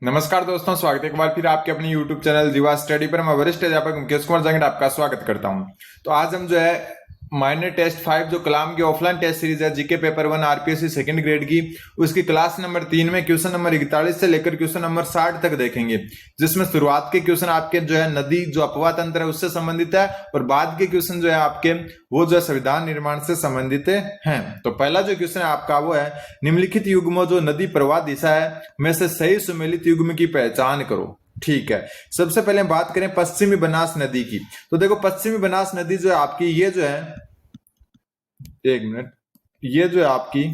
नमस्कार दोस्तों, स्वागत है एक बार फिर आपके अपने YouTube चैनल जीवा स्टडी पर। मैं वरिष्ठ अध्यापक मुकेश कुमार जंगड़ आपका स्वागत करता हूं। तो आज हम जो है माइनर टेस्ट 5 जो कलाम की ऑफलाइन टेस्ट सीरीज है GK paper 1 RPSC second grade की, उसकी क्लास नंबर 3 में क्वेश्चन नंबर 41 से लेकर क्वेश्चन नंबर 60 तक देखेंगे। जिसमें शुरुआत के क्वेश्चन आपके जो है नदी जो अपवाह तंत्र है उससे संबंधित है, और बाद के क्वेश्चन जो है आपके वो जो है संविधान निर्माण से संबंधित हैं। तो पहला जो क्वेश्चन है आपका वो है, निम्नलिखित युग्मों जो नदी प्रवाह दिशा है में से सही सुमेलित युग्म की पहचान करो। ठीक है, सबसे पहले हम बात करें पश्चिमी बनास नदी की। तो देखो पश्चिमी बनास नदी जो है आपकी, ये जो है एक मिनट, ये जो है आपकी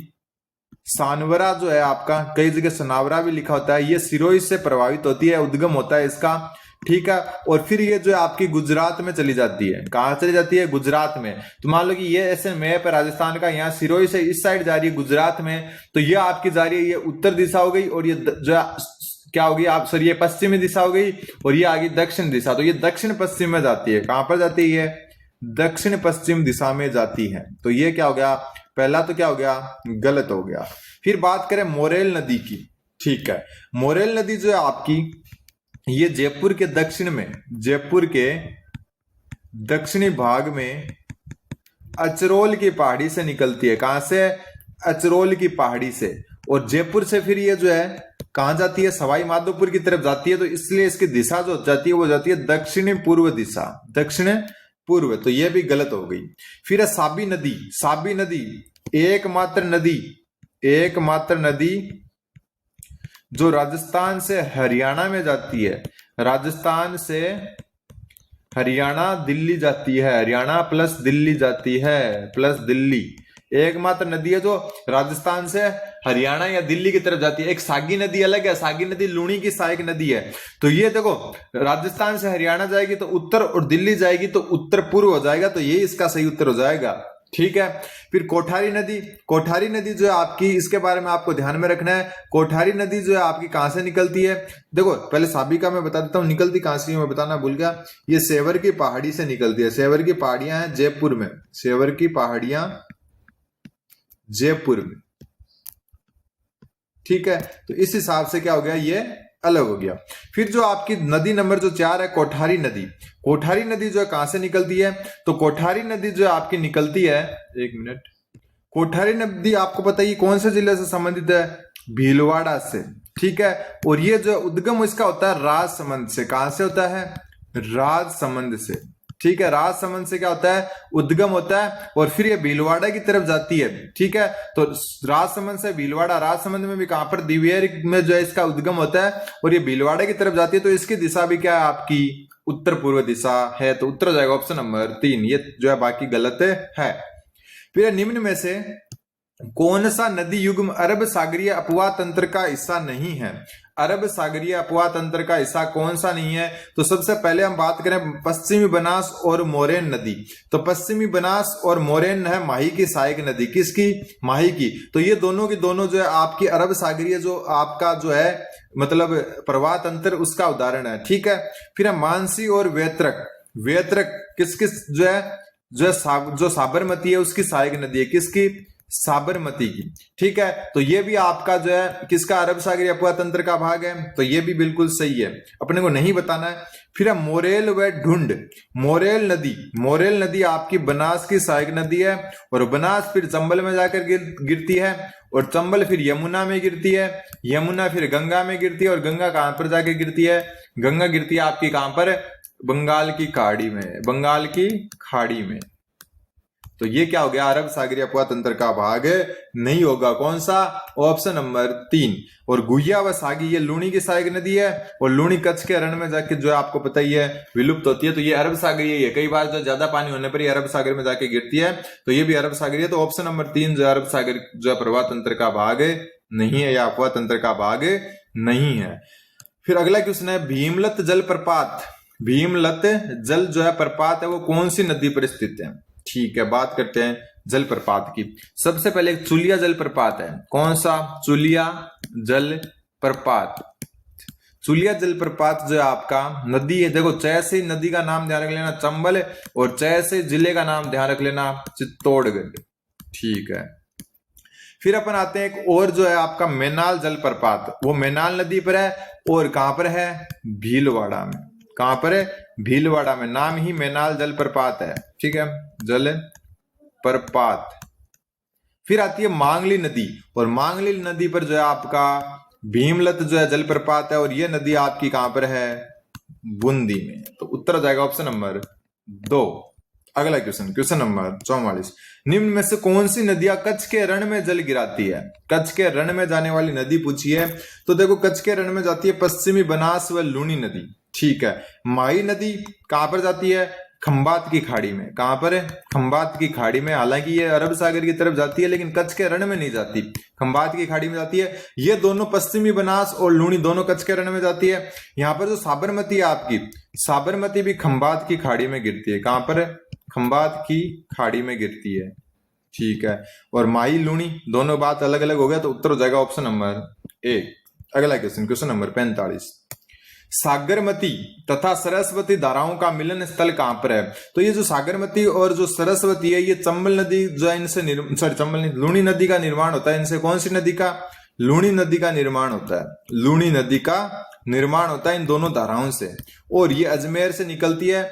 सानवरा जो है आपका, कई जगह सनावरा भी लिखा होता है, ये सिरोही से प्रभावित होती है, उद्गम होता है इसका। ठीक है, और फिर ये जो है आपकी गुजरात में चली जाती है। कहां चली जाती है? गुजरात में। तो मान लो कि ये ऐसे मैप है राजस्थान का, यहाँ सिरोही से इस साइड जा रही है गुजरात में, तो ये आपकी जा रही है, ये उत्तर दिशा हो गई, और ये जो क्या होगी आप सर, ये पश्चिमी दिशा हो गई, और ये आगे दक्षिण दिशा। तो ये दक्षिण पश्चिम में जाती है। कहां पर जाती है? दक्षिण पश्चिम दिशा में जाती है। तो ये क्या हो गया? पहला तो क्या हो गया? गलत हो गया। फिर बात करें मोरेल नदी की। ठीक है, मोरेल नदी जो है आपकी, ये जयपुर के दक्षिण में, जयपुर के दक्षिणी भाग में अचरोल की पहाड़ी से निकलती है। कहां से? अचरोल की पहाड़ी से। और जयपुर से फिर ये जो है कहां जाती है? सवाई माधोपुर की तरफ जाती है। तो इसलिए इसकी दिशा जो जाती है वो जाती है दक्षिणी पूर्व दिशा, दक्षिण पूर्व। तो ये भी गलत हो गई। फिर है साबी नदी। साबी नदी एकमात्र नदी, एकमात्र नदी जो राजस्थान से हरियाणा में जाती है। राजस्थान से हरियाणा दिल्ली जाती है, हरियाणा प्लस दिल्ली जाती है, प्लस दिल्ली। एकमात्र नदी है जो राजस्थान से हरियाणा या दिल्ली की तरफ जाती है। एक सागी नदी अलग है, सागी नदी लूणी की सहायक नदी है। तो ये देखो, राजस्थान से हरियाणा जाएगी तो उत्तर, और दिल्ली जाएगी तो उत्तर पूर्व हो जाएगा। तो ये इसका सही उत्तर हो जाएगा। ठीक है, फिर कोठारी नदी। कोठारी नदी जो है आपकी, इसके बारे में आपको ध्यान में रखना है। कोठारी नदी जो है आपकी कहां से निकलती है? देखो पहले साबी का मैं बता देता हूं, निकलती कहां से मैं बताना भूल गया। ये सेवर की पहाड़ी से निकलती है। सेवर की पहाड़ियां हैं जयपुर में, सेवर की पहाड़ियां जयपुर में। ठीक है, तो इस हिसाब से क्या हो गया? ये अलग हो गया। फिर जो आपकी नदी नंबर जो 4 है, कोठारी नदी। कोठारी नदी जो है कहां से निकलती है? तो कोठारी नदी जो आपकी निकलती है, एक मिनट, कोठारी नदी आपको पता है कौन से जिले से संबंधित है? भीलवाड़ा से। ठीक है, और ये जो उद्गम इसका होता है राजसमंद से। कहां से होता है? राजसमंद से। ठीक है, राजसमंद से क्या होता है? उद्गम होता है, और फिर ये भीलवाड़ा की तरफ जाती है। ठीक है, तो राजसमंद से भीलवाड़ा, राजसमंद में भी कहां पर? दिवेर में जो है इसका उद्गम होता है, और ये भीलवाड़ा की तरफ जाती है। तो इसकी दिशा भी क्या है आपकी? उत्तर पूर्व दिशा है। तो उत्तर हो जाएगा ऑप्शन नंबर 3। ये जो है बाकी गलत है। फिर निम्न में से कौन सा नदी युग्म अरब सागरीय अपवाह तंत्र का हिस्सा नहीं है? अरब सागरीय अपवाह तंत्र का हिस्सा कौन सा नहीं है? तो सबसे पहले हम बात करें पश्चिमी बनास और मोरेन नदी। तो पश्चिमी बनास और मोरेन है माही की सहायक नदी। किसकी? माही की। तो ये दोनों की दोनों जो है आपकी अरब सागरीय जो आपका जो है मतलब प्रवाह तंत्र, उसका उदाहरण है। ठीक है, फिर है मानसी और वेत्रक। वेत्रक किस किस जो है जो साबरमती है उसकी सहायक नदी है। किसकी? साबरमती की। ठीक है, तो ये भी आपका जो है किसका? अरब सागरीय अपवाह तंत्र का भाग है। तो ये भी बिल्कुल सही है, अपने को नहीं बताना है। फिर है मोरेल व ढूंढ। मोरेल नदी, मोरेल नदी आपकी बनास की सहायक नदी है, और बनास फिर चंबल में जाकर गिरती है, और चंबल फिर यमुना में गिरती है, यमुना फिर गंगा में गिरती है, और गंगा कहां पर जाके गिरती है? गंगा गिरती है आपकी कहां पर? बंगाल की खाड़ी में, बंगाल की खाड़ी में। तो ये क्या हो गया? अरब सागरीय अपवाह तंत्र का भाग नहीं होगा। कौन सा? Option number 3। और गुहिया व सागी ये लूणी की सहायक नदी है, और लूणी कच्छ के रण में जाके जो है आपको पता ही है विलुप्त होती है। तो ये अरब सागरीय है। कई बार जो ज्यादा पानी होने पर ये अरब सागर में जाके गिरती है। तो ये भी अरब सागरीय है। तो ऑप्शन नंबर 3 जो अरब सागर जो है प्रवाह तंत्र का भाग नहीं है, या अपवाह तंत्र का भाग नहीं है। फिर अगला क्वेश्चन है भीमलत जलप्रपात। भीमलत जल जो है प्रपात है वो कौन सी नदी पर स्थित है? ठीक है, बात करते हैं जलप्रपात की। सबसे पहले एक चुलिया जलप्रपात है। कौन सा? चुलिया जलप्रपात। चुलिया जलप्रपात जो आपका नदी है, देखो चय से नदी का नाम ध्यान रख लेना चंबल, और चय से जिले का नाम ध्यान रख लेना चित्तौड़गढ़। ठीक है, फिर अपन आते हैं एक और जो है आपका मेनाल जलप्रपात, वो मेनाल नदी पर है और कहां पर है, भीलवाड़ा में। कहां पर है, भीलवाड़ा में, नाम ही मेनाल जलप्रपात है, ठीक है, जलप्रपात। फिर आती है मांगली नदी, और मांगली नदी पर जो है आपका भीमलत जो है जलप्रपात है, और यह नदी आपकी कहां पर है, बूंदी में। तो उत्तर हो जाएगा ऑप्शन नंबर 2। अगला क्वेश्चन, क्वेश्चन नंबर 44, निम्न में से कौन सी नदियां कच्छ के रण में जल गिराती है। कच्छ के रण में जाने वाली नदी पूछी है, तो देखो कच्छ के रण में जाती है पश्चिमी बनास व लूनी नदी, ठीक है। माही नदी कहां पर जाती है, खंबात की खाड़ी में। कहां पर है, खंबात की खाड़ी में। हालांकि ये अरब सागर की तरफ जाती है लेकिन कच्छ के रण में नहीं जाती, खंबात की खाड़ी में जाती है। ये दोनों पश्चिमी बनास और लूनी दोनों कच्छ के रण में जाती है। यहां पर जो साबरमती है आपकी, साबरमती भी खंबात की खाड़ी में गिरती है। कहां पर है, खंबात की खाड़ी में गिरती है, ठीक है। और माही लूनी दोनों बात अलग अलग हो गया, तो उत्तर हो जाएगा ऑप्शन नंबर ए। अगला क्वेश्चन, क्वेश्चन नंबर 45, सागरमती तथा सरस्वती धाराओं का मिलन स्थल कहां पर है। तो ये जो सागरमती और जो सरस्वती है, ये चंबल नदी जो है इनसे चंबल नहीं, लूनी नदी का निर्माण होता है इनसे। कौन सी नदी का, लूनी नदी का निर्माण होता है। लूनी नदी का निर्माण होता है इन दोनों धाराओं से, और ये अजमेर से निकलती है।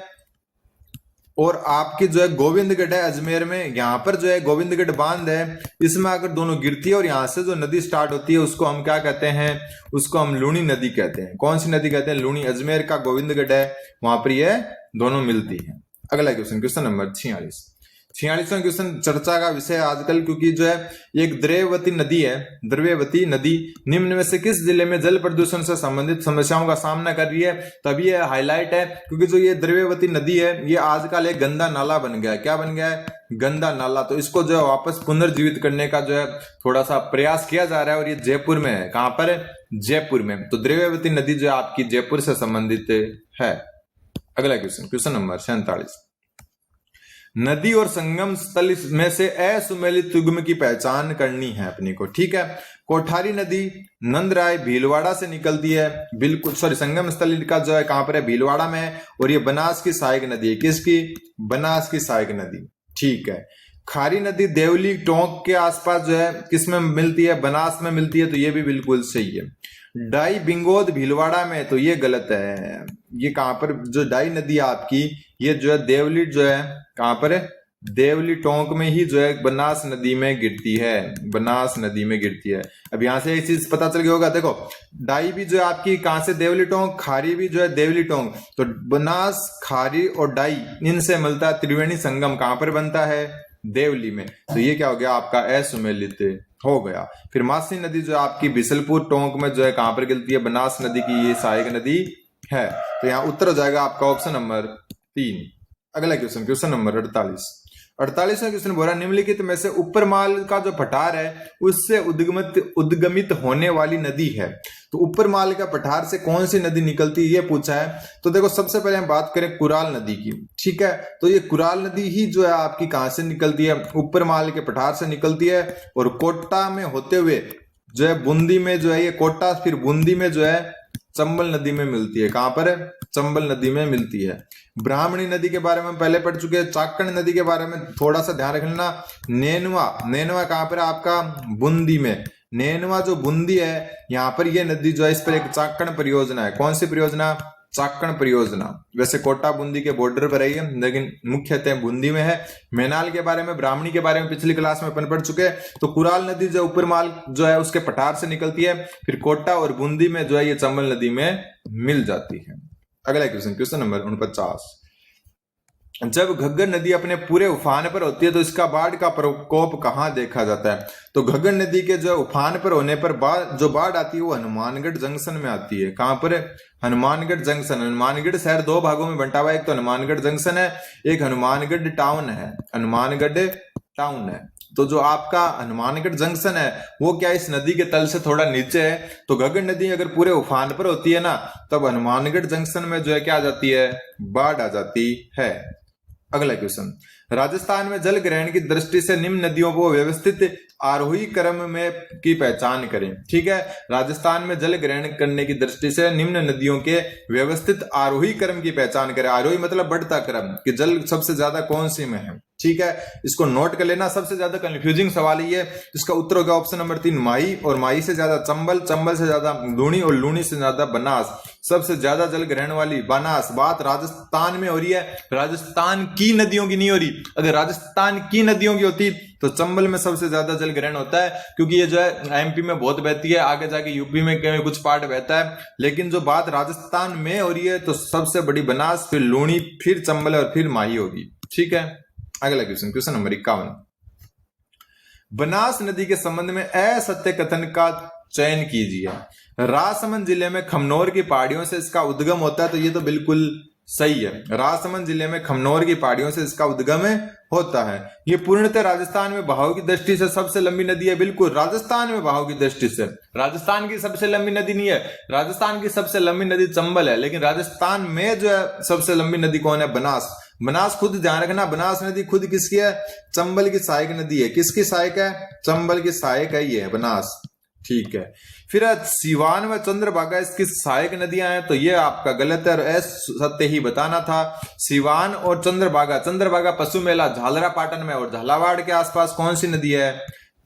और आपकी जो है गोविंदगढ़ है अजमेर में, यहाँ पर जो है गोविंदगढ़ बांध है, इसमें अगर दोनों गिरती है और यहाँ से जो नदी स्टार्ट होती है उसको हम क्या कहते हैं, उसको हम लूनी नदी कहते हैं। कौन सी नदी कहते हैं, लूनी। अजमेर का गोविंदगढ़ है, वहां पर ये दोनों मिलती है। अगला क्वेश्चन, क्वेश्चन नंबर 46, 46वां क्वेश्चन चर्चा का विषय आजकल, क्योंकि जो है एक द्रव्यवती नदी है, द्रव्यवती नदी निम्न में से किस जिले में जल प्रदूषण से संबंधित समस्याओं का सामना कर रही है। तभी ये हाईलाइट है क्योंकि जो ये द्रव्यवती नदी है, ये आजकल एक गंदा नाला बन गया है। क्या बन गया है, गंदा नाला। तो इसको जो है वापस पुनर्जीवित करने का जो है थोड़ा सा प्रयास किया जा रहा है, और ये जयपुर में है। कहां पर है, जयपुर में। तो द्रव्यवती नदी जो है आपकी जयपुर से संबंधित है। अगला क्वेश्चन, क्वेश्चन नंबर 47, नदी और संगम स्थल में से असुमेलित युग्म की पहचान करनी है अपने को, ठीक है। कोठारी नदी नंदराय भीलवाड़ा से निकलती है, बिल्कुल सॉरी, संगम स्थल का जो है कहां पर है, भीलवाड़ा में है। और ये बनास की सहायक नदी है, किसकी, बनास की सहायक नदी, ठीक है। खारी नदी देवली टोंक के आसपास जो है किसमें मिलती है, बनास में मिलती है, तो ये भी बिल्कुल सही है। डाई बिंगोद भीलवाड़ा में, तो ये गलत है। ये कहां पर, जो डाई नदी है आपकी, ये जो है देवली जो है कहां पर है, देवली टोंक में ही जो है बनास नदी में गिरती है, बनास नदी में गिरती है। अब यहां से एक चीज पता चल गया होगा, देखो डाई भी जो है आपकी कहां से, देवली टोंक, खारी भी जो है देवली टोंक। तो बनास, खारी और डाई इनसे मिलता है त्रिवेणी संगम, कहां पर बनता है, देवली में। तो ये क्या हो गया आपका, असुमेलित हो गया। फिर मासी नदी जो आपकी बिसलपुर टोंक में जो है कहां पर गिरती है, बनास नदी की ये सहायक नदी है। तो यहाँ उत्तर हो जाएगा आपका ऑप्शन नंबर 3। अगला क्वेश्चन, क्वेश्चन नंबर 48, 48वां क्वेश्चन बोला, निम्नलिखित में से ऊपरमाल का जो पठार है उससे उद्गमित होने वाली नदी है। तो ऊपरमाल का पठार से कौन सी नदी निकलती है, ये पूछा है। तो देखो सबसे पहले हम बात करें कुराल नदी की, ठीक है। तो ये कुराल नदी ही जो है आपकी कहां से निकलती है, ऊपरमाल के पठार से निकलती है। और कोटा में होते हुए जो है बूंदी में जो है ये कोटा, फिर बूंदी में जो है चंबल नदी में मिलती है। कहां पर है, चंबल नदी में मिलती है। ब्राह्मणी नदी के बारे में पहले पढ़ चुके हैं। चाकण नदी के बारे में थोड़ा सा ध्यान रख लेना। नेनवा, नेनवा कहां पर है आपका, बूंदी में। नेनवा जो बूंदी है, यहाँ पर ये नदी जो है, इस पर एक चाकण परियोजना है। कौन सी परियोजना, चाकण परियोजना। वैसे कोटा बूंदी के बॉर्डर पर है लेकिन मुख्यतः बूंदी में है। मेनाल के बारे में, ब्राह्मणी के बारे में पिछली क्लास में अपन पढ़ चुके हैं। तो कुराल नदी जो ऊपरमाल जो है उसके पठार से निकलती है, फिर कोटा और बूंदी में जो है ये चंबल नदी में मिल जाती है। अगला क्वेश्चन, क्वेश्चन नंबर 49, जब घग्गर नदी अपने पूरे उफान पर होती है तो इसका बाढ़ का प्रकोप कहाँ देखा जाता है। तो घग्गर नदी के जो उफान पर होने पर जो बाढ़ आती है वो हनुमानगढ़ जंक्शन में आती है। कहां पर है, हनुमानगढ़ जंक्शन। हनुमानगढ़ शहर दो भागों में बंटा हुआ है, एक तो हनुमानगढ़ जंक्शन है, एक हनुमानगढ़ टाउन है। हनुमानगढ़ टाउन है। तो जो आपका हनुमानगढ़ जंक्शन है वो क्या इस नदी के तल से थोड़ा नीचे है। तो घग्गर नदी अगर पूरे उफान पर होती है ना, तब हनुमानगढ़ जंक्शन में जो है क्या आ जाती है, बाढ़ आ जाती है। अगला क्वेश्चन, राजस्थान में जल ग्रहण की दृष्टि से निम्न नदियों को व्यवस्थित आरोही क्रम में की पहचान करें। ठीक है, राजस्थान में जल ग्रहण करने की दृष्टि से निम्न नदियों के व्यवस्थित आरोही क्रम की पहचान करें। आरोही मतलब बढ़ता क्रम, कि जल सबसे ज्यादा कौन सी में है। ठीक है, इसको नोट कर लेना। सबसे ज्यादा कंफ्यूजिंग सवाल ये, इसका उत्तर होगा ऑप्शन नंबर 3 माही, और माही से ज्यादा चंबल, चंबल से ज्यादा लूणी, और लूणी से ज्यादा बनास। सबसे ज्यादा जल ग्रहण वाली बनास, बात राजस्थान में हो रही है, राजस्थान की नदियों की नहीं हो रही। अगर राजस्थान की नदियों की होती तो चंबल में सबसे ज्यादा जल ग्रहण होता है, क्योंकि ये जो है एमपी में बहुत बहती है, आगे जाके यूपी में कुछ पार्ट बहता है। लेकिन जो बात राजस्थान में हो रही है तो सबसे बड़ी बनास, फिर लूणी, फिर चंबल और फिर माही होगी। ठीक है, अगला क्वेश्चन, क्वेश्चन नंबर 51। बनास नदी के संबंध में असत्य कथन का चयन कीजिए। राजसमंद जिले में खमनोर की पहाड़ियों से इसका उद्गम होता है, तो ये तो बिल्कुल सही है। राजसमंद जिले में खमनोर की पहाड़ियों से इसका उद्गम होता है। ये पूर्णतः राजस्थान में बहाव की दृष्टि से सबसे लंबी नदी है। बिल्कुल राजस्थान में बहाव की दृष्टि से राजस्थान की सबसे लंबी नदी नहीं है, राजस्थान की सबसे लंबी नदी चंबल है, लेकिन राजस्थान में जो है सबसे लंबी नदी कौन है? बनास। बनास खुद ध्यान रखना, बनास नदी खुद किसकी है? चंबल की सहायक नदी है। किसकी सहायक है? चंबल की सहायक है ये बनास। ठीक है, फिर सिवान व चंद्रभागा इसकी सहायक नदियां हैं, तो ये आपका गलत है और सत्य ही बताना था। सिवान और चंद्रभागा, चंद्रभागा पशु मेला झालरा पाटन में और झालावाड़ के आसपास कौन सी नदी है?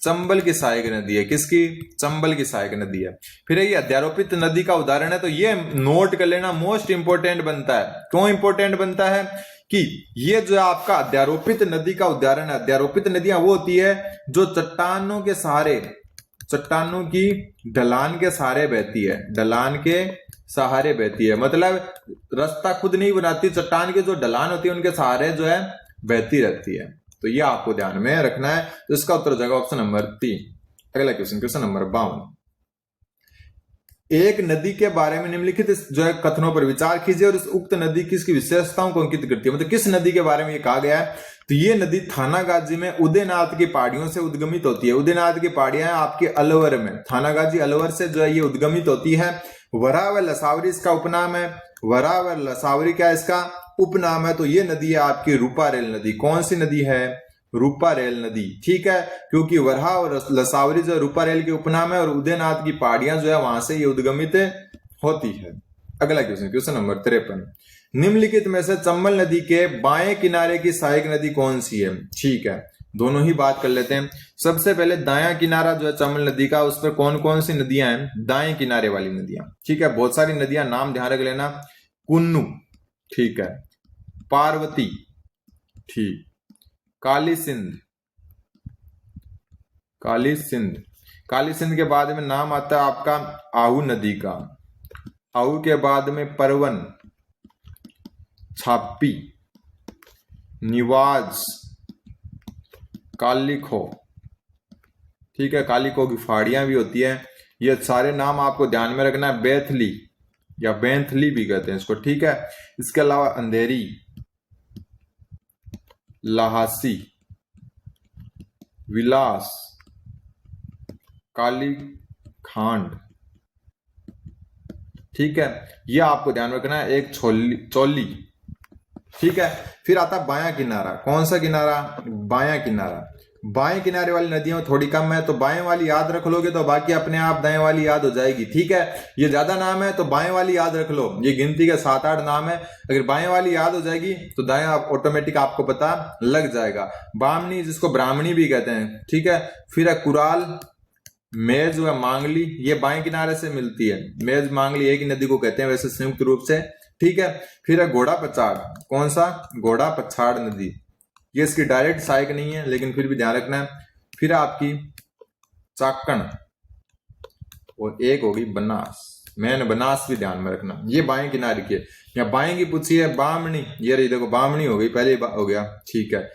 चंबल की सहायक नदी है। किसकी? चंबल की सहायक नदी है। फिर ये अध्यारोपित नदी का उदाहरण है, तो ये नोट कर लेना, मोस्ट इंपोर्टेंट बनता है। क्यों इंपोर्टेंट बनता है? कि ये जो आपका अध्यारोपित नदी का उदाहरण है। अध्यारोपित नदियां वो होती है जो चट्टानों के सहारे, चट्टानों की ढलान के सहारे बहती है, ढलान के सहारे बहती है। मतलब रास्ता खुद नहीं बनाती, चट्टान के जो ढलान होती है उनके सहारे जो है बहती रहती है। तो ये आपको ध्यान में रखना है। तो इसका उत्तर हो जाएगा ऑप्शन नंबर 3। अगला क्वेश्चन, क्वेश्चन नंबर 52। एक नदी के बारे में निम्नलिखित जो है कथनों पर विचार कीजिए और इस उक्त नदी किसकी विशेषताओं को अंकित करती है। मतलब किस नदी के बारे में ये कहा गया है? तो ये नदी थानागाजी में उदयनाथ की पहाड़ियों से उद्गमित होती है। उदयनाथ की पहाड़ियां आपके अलवर में, थानागाजी अलवर से जो है ये उद्गमित होती है। वरा व लसावरी इसका उपनाम है। वरा व लसावरी क्या इसका उपनाम है? तो ये नदी है आपकी रूपारेल नदी। कौन सी नदी है? रूपारेल नदी। ठीक है, क्योंकि वरहा और लसावरी जो रूपारेल के उपनाम है और उदयनाथ की पहाड़ियां जो है वहां से ये उद्गमित होती है। अगला क्वेश्चन, क्वेश्चन नंबर 53। निम्नलिखित में से चंबल नदी के बाएं किनारे की सहायक नदी कौन सी है? ठीक है, दोनों ही बात कर लेते हैं। सबसे पहले दायां किनारा जो है चंबल नदी का, उस पर कौन कौन सी नदियां हैं? दाएं किनारे वाली नदियां। ठीक है, बहुत सारी नदियां, नाम ध्यान रख लेना। कुन्नू, ठीक है, पार्वती, ठीक, काली सिंध, काली सिंध। काली सिंध के बाद में नाम आता है आपका आहू नदी का। आहू के बाद में परवन, छापी, निवाज, कालीखो। ठीक है, कालीखो की फाड़ियां भी होती है। ये सारे नाम आपको ध्यान में रखना है। बैथली या बैंथली भी कहते हैं इसको। ठीक है, इसके अलावा अंधेरी, लहासी, विलास, काली खांड। ठीक है, ये आपको ध्यान रखना है। एक चोली। ठीक है, फिर आता बायां किनारा। कौन सा किनारा? बायां किनारा। बाएं किनारे वाली नदियां थोड़ी कम है, तो बाएं वाली याद रख लोगे तो बाकी अपने आप दाएं वाली याद हो जाएगी। ठीक है, ये ज्यादा नाम है तो बाएं वाली याद रख लो। ये गिनती के 7-8 नाम है, अगर बाएं वाली याद हो जाएगी तो दाएं ऑटोमेटिक आपको पता लग जाएगा। बामनी, जिसको ब्राह्मणी भी कहते हैं। ठीक है, फिर है कुराल, मेज व मांगली, ये बाएं किनारे से मिलती है। मेज मांगली एक ही नदी को कहते हैं वैसे संयुक्त रूप से। ठीक है, फिर है घोड़ा पछाड़। कौन सा? घोड़ा पछाड़ नदी। ये इसकी डायरेक्ट सहायक नहीं है, लेकिन फिर भी ध्यान रखना है। फिर आपकी चाकण और एक होगी बनास। मैंने बनास भी ध्यान में रखना, ये बाएं किनारे की है। या बाएं की पूछी है बामणी, ये रही देखो, बामणी हो गई, पहले हो गया। ठीक है,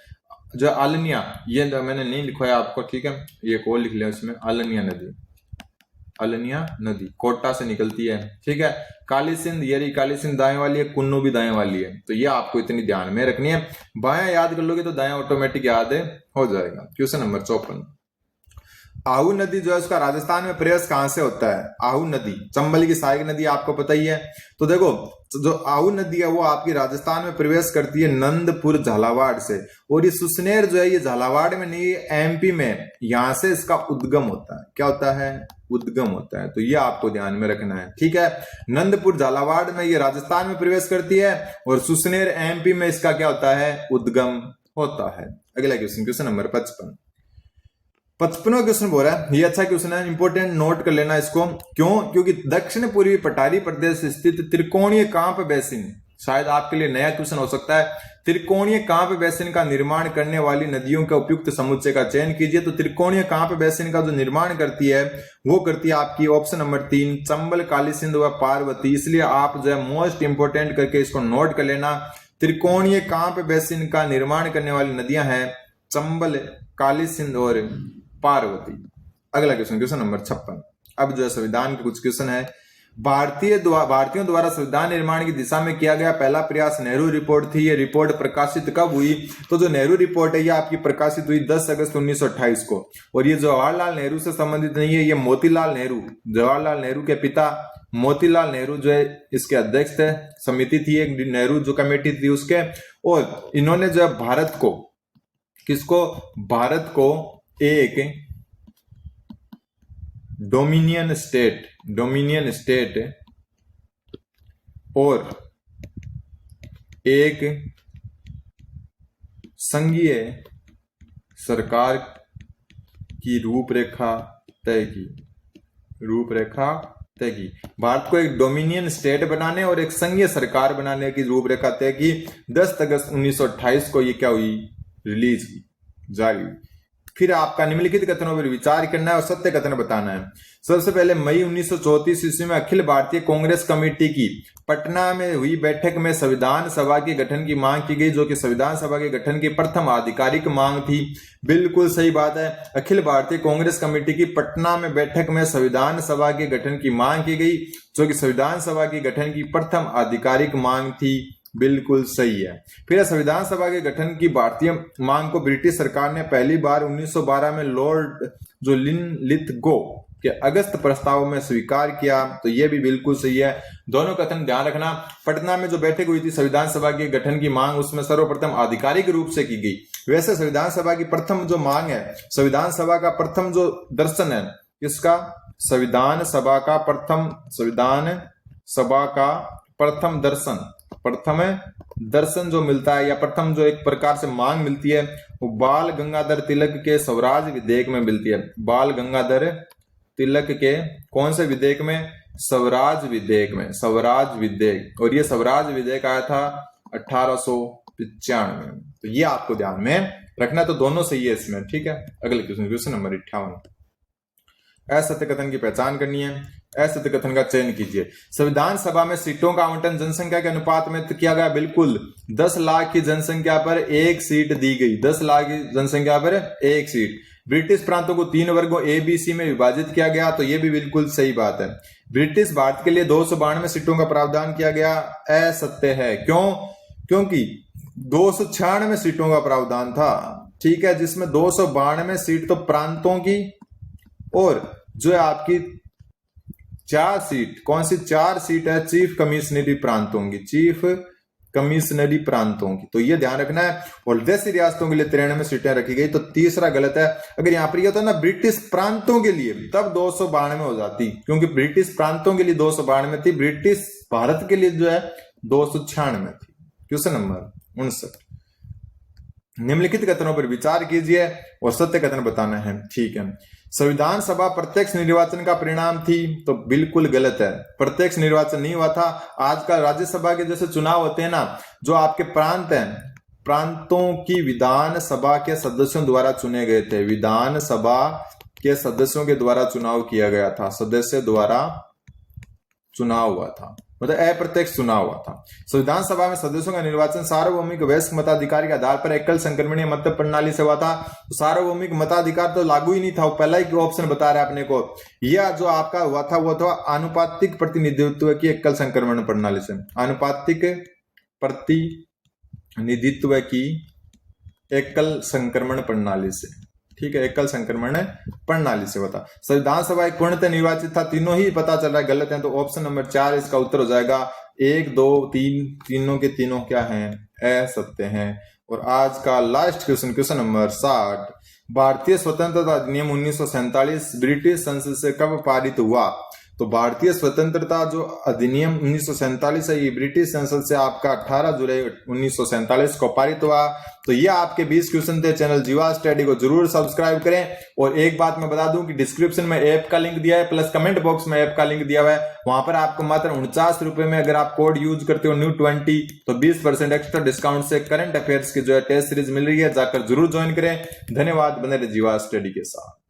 जो अलनिया, ये मैंने नहीं लिखवाया आपको। ठीक है, ये को लिख लिया उसमें, अलनिया नदी। अलनिया नदी कोटा से निकलती है। ठीक है, काली सिंध, ये रही काली सिंध दाएं वाली है। कुन्नू भी दाएं वाली है। तो ये आपको इतनी ध्यान में रखनी है। बायां याद कर लोगे तो दायां ऑटोमेटिक याद हो जाएगा। Question number 54। आहू नदी जो है उसका राजस्थान में प्रवेश कहां से होता है? आहू नदी चंबल की सहायक नदी, आपको पता ही है। तो देखो, जो आहू नदी है वो आपकी राजस्थान में प्रवेश करती है नंदपुर झालावाड़ से, और ये सुसनेर जो है ये झालावाड़ में नहीं, एमपी में, यहां से इसका उद्गम होता है। क्या होता है? उद्गम होता है। तो ये आपको ध्यान में रखना है। ठीक है, नंदपुर झालावाड़ में ये राजस्थान में प्रवेश करती है और सुसनेर एमपी में इसका क्या होता है? उद्गम होता है। अगला क्वेश्चन, क्वेश्चन नंबर 55वां क्वेश्चन बोल रहा है, ये अच्छा क्वेश्चन है, इंपोर्टेंट, नोट कर लेना इसको। क्यों? क्योंकि दक्षिण पूर्वी पठारी प्रदेश स्थित त्रिकोणीय कांप बेसिन, शायद आपके लिए नया क्वेश्चन हो सकता है, त्रिकोणीय कांप बेसिन का निर्माण करने वाली नदियों के उपयुक्त समुच्चय का चयन कीजिए। तो त्रिकोणीय कांप बेसिन का जो निर्माण करती है वो करती है आपकी ऑप्शन नंबर 3 चंबल, काली सिंध व पार्वती। इसलिए आप जो है मोस्ट इंपोर्टेंट करके इसको नोट कर लेना, त्रिकोणीय कांप बेसिन का निर्माण करने वाली नदियां हैं चंबल, काली सिंध और पार्वती। अगला क्वेश्चन, क्वेश्चन नंबर 56। अब जो है संविधान के कुछ क्वेश्चन है। भारतीयों द्वारा संविधान निर्माण की दिशा में किया गया पहला प्रयास नेहरू रिपोर्ट थी। ये रिपोर्ट प्रकाशित कब हुई? तो जो नेहरू रिपोर्ट है ये आपकी प्रकाशित हुई 10 अगस्त 1928 को। और ये जवाहरलाल नेहरू से संबंधित नहीं है, ये मोतीलाल नेहरू, जवाहरलाल नेहरू के पिता मोतीलाल नेहरू जो है इसके अध्यक्ष थे। समिति थी एक, नेहरू जो कमेटी थी उसके, और इन्होंने जो भारत को, किसको? भारत को एक डोमिनियन स्टेट और एक संघीय सरकार की रूपरेखा तय की। भारत को एक डोमिनियन स्टेट बनाने और एक संघीय सरकार बनाने की रूपरेखा तय की। 10 अगस्त 1928 को ये क्या हुई? रिलीज की, जारी हुई। फिर आपका निम्नलिखित कथनों पर विचार करना है और सत्य कथन बताना है। सबसे पहले मई 1934 ईस्वी में अखिल भारतीय कांग्रेस कमेटी की पटना में हुई बैठक में संविधान सभा के गठन की मांग की गई, जो कि संविधान सभा के गठन की प्रथम आधिकारिक मांग थी। बिल्कुल सही बात है, अखिल भारतीय कांग्रेस कमेटी की पटना में बैठक में संविधान सभा के गठन की मांग की गई, जो कि संविधान सभा के गठन की प्रथम आधिकारिक मांग थी। बिल्कुल सही है। फिर संविधान सभा के गठन की भारतीय मांग को ब्रिटिश सरकार ने पहली बार 1912 में लॉर्ड जो लिथगो के अगस्त प्रस्ताव में स्वीकार किया। तो ये भी बिल्कुल सही है। दोनों कथन ध्यान रखना। पटना में जो बैठक हुई थी संविधान सभा के गठन की मांग, उसमें सर्वप्रथम आधिकारिक रूप से की गई। वैसे संविधान सभा की प्रथम जो मांग है, संविधान सभा का प्रथम जो दर्शन है, किसका? संविधान सभा का प्रथम दर्शन जो मिलता है, या प्रथम जो एक प्रकार से मांग मिलती है, वो बाल गंगाधर तिलक के स्वराज विधेयक में मिलती है। बाल गंगाधर तिलक के कौन से विधेयक में? स्वराज विधेयक में, स्वराज विधेयक। और ये स्वराज विधेयक आया था 1895 में। तो ये आपको ध्यान में रखना। तो दोनों सही है इसमें, ठीक है। अगले क्वेश्चन, क्वेश्चन नंबर 58। असत्य कथन की पहचान करनी है, असत्य कथन का चयन कीजिए। संविधान सभा में सीटों का आवंटन जनसंख्या के अनुपात में किया गया। बिल्कुल, 10 लाख की जनसंख्या पर एक सीट दी गई। 10 लाख की जनसंख्या पर एक सीट। ब्रिटिश प्रांतों को 3 वर्गों ए बी सी में विभाजित किया गया। तो यह भी बिल्कुल सही बात है। ब्रिटिश भारत के लिए 292 सीटों का प्रावधान किया गया। असत्य है। क्यों? क्योंकि 296 सीटों का प्रावधान था, ठीक है, जिसमें 292 सीट तो प्रांतों की, और जो है आपकी 4 सीट, कौन सी 4 सीट है? चीफ कमिश्नरी प्रांतों की, चीफ कमिश्नरी प्रांतों की। तो ये ध्यान रखना है। और 10 रियासतों के लिए 93 सीटें रखी गई। तो तीसरा गलत है। अगर यहां पर यह होता ना ब्रिटिश प्रांतों के लिए, तब 292 हो जाती, क्योंकि ब्रिटिश प्रांतों के लिए 292 थी, ब्रिटिश भारत के लिए जो है 296 थी। Question number 59। निम्नलिखित कथनों पर विचार कीजिए और सत्य कथन बताना है, ठीक है। संविधान सभा प्रत्यक्ष निर्वाचन का परिणाम थी। तो बिल्कुल गलत है, प्रत्यक्ष निर्वाचन नहीं हुआ था। आजकल राज्यसभा के जैसे चुनाव होते हैं ना, जो आपके प्रांत हैं, प्रांतों की विधानसभा के सदस्यों द्वारा चुने गए थे। विधानसभा के सदस्यों के द्वारा चुनाव किया गया था, सदस्य द्वारा चुनाव हुआ था, मतलब अप्रत्यक्ष चुनाव हुआ था। संविधान सभा में सदस्यों का निर्वाचन सार्वभौमिक वयस्क मताधिकार के आधार पर एकल संक्रमणीय मत प्रणाली से हुआ था। तो सार्वभौमिक मताधिकार तो लागू ही नहीं था, वो पहला ही ऑप्शन बता रहा है अपने को। यह जो आपका हुआ था वो था आनुपातिक प्रतिनिधित्व की एकल संक्रमण प्रणाली से, आनुपातिक प्रतिनिधित्व की एकल संक्रमण प्रणाली से, ठीक है, एकल संक्रमण प्रणाली से होता। संविधान सभा एक पूर्णतः निर्वाचित था। तीनों ही पता चल रहा है गलत है। तो ऑप्शन नंबर 4 इसका उत्तर हो जाएगा। 1, 2, 3 तीनों के तीनों क्या हैं? असत्य हैं। और आज का लास्ट क्वेश्चन, क्वेश्चन नंबर 60। भारतीय स्वतंत्रता अधिनियम 1947 ब्रिटिश संसद से कब पारित हुआ? तो भारतीय स्वतंत्रता जो अधिनियम 1947 है, ये ब्रिटिश संसद से आपका 18 जुलाई 1947 को पारित हुआ। तो ये आपके 20 क्वेश्चन थे। चैनल जीवा स्टडी को जरूर सब्सक्राइब करें। और एक बात मैं बता दूं कि डिस्क्रिप्शन में ऐप का लिंक दिया है, प्लस कमेंट बॉक्स में ऐप का लिंक दिया हुआ है। वहां पर आपको मात्र 49 रुपए में अगर आप कोड यूज करते हो new20 तो 20% एक्स्ट्रा डिस्काउंट से करंट अफेयर्स की जो है टेस्ट सीरीज मिल रही है, जाकर जरूर ज्वाइन करें। धन्यवाद। बने रहे जीवा स्टडी के साथ।